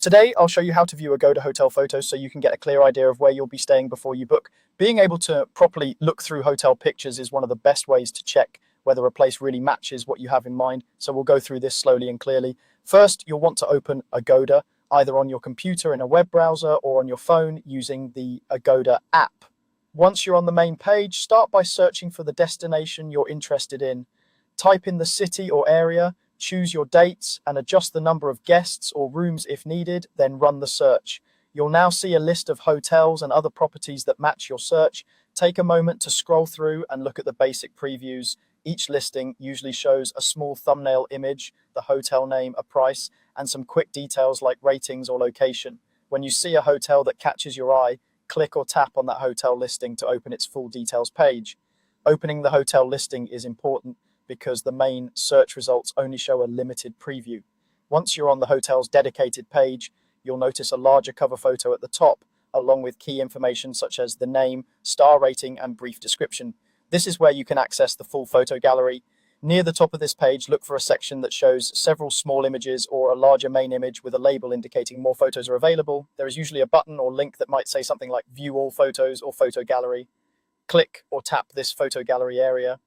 Today, I'll show you how to view Agoda hotel photos so you can get a clear idea of where you'll be staying before you book. Being able to properly look through hotel pictures is one of the best ways to check whether a place really matches what you have in mind. So we'll go through this slowly and clearly. First, you'll want to open Agoda, either on your computer in a web browser or on your phone using the Agoda app. Once you're on the main page, start by searching for the destination you're interested in. Type in the city or area, choose your dates, and adjust the number of guests or rooms if needed, then run the search. You'll now see a list of hotels and other properties that match your search. Take a moment to scroll through and look at the basic previews. Each listing usually shows a small thumbnail image, the hotel name, a price, and some quick details like ratings or location. When you see a hotel that catches your eye, click or tap on that hotel listing to open its full details page. Opening the hotel listing is important because the main search results only show a limited preview. Once you're on the hotel's dedicated page, you'll notice a larger cover photo at the top, along with key information such as the name, star rating, and brief description. This is where you can access the full photo gallery. Near the top of this page, look for a section that shows several small images or a larger main image with a label indicating more photos are available. There is usually a button or link that might say something like View All Photos or Photo Gallery. Click or tap this photo gallery area.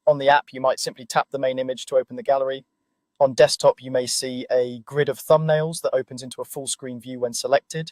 On the app, you might simply tap the main image to open the gallery. On desktop, you may see a grid of thumbnails that opens into a full screen view when selected.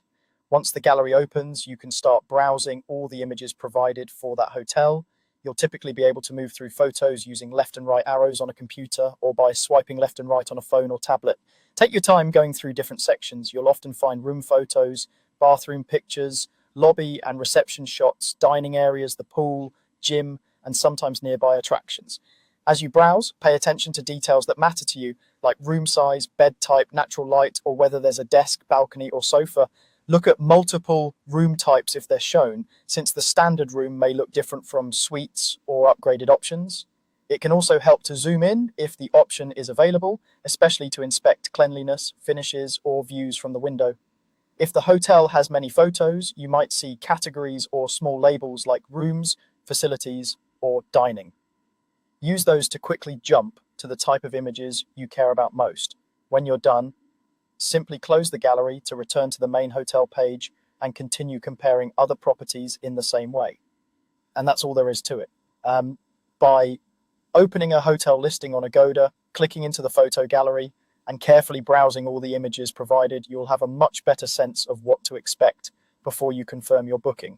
Once the gallery opens, you can start browsing all the images provided for that hotel. You'll typically be able to move through photos using left and right arrows on a computer or by swiping left and right on a phone or tablet. Take your time going through different sections. You'll often find room photos, bathroom pictures, lobby and reception shots, dining areas, the pool, gym, and sometimes nearby attractions. As you browse, pay attention to details that matter to you, like room size, bed type, natural light, or whether there's a desk, balcony, or sofa. Look at multiple room types if they're shown, since the standard room may look different from suites or upgraded options. It can also help to zoom in if the option is available, especially to inspect cleanliness, finishes, or views from the window. If the hotel has many photos, you might see categories or small labels like rooms, facilities, or dining. Use those to quickly jump to the type of images you care about most. When you're done, simply close the gallery to return to the main hotel page and continue comparing other properties in the same way. And that's all there is to it. By opening a hotel listing on Agoda, clicking into the photo gallery, and carefully browsing all the images provided, you'll have a much better sense of what to expect before you confirm your booking.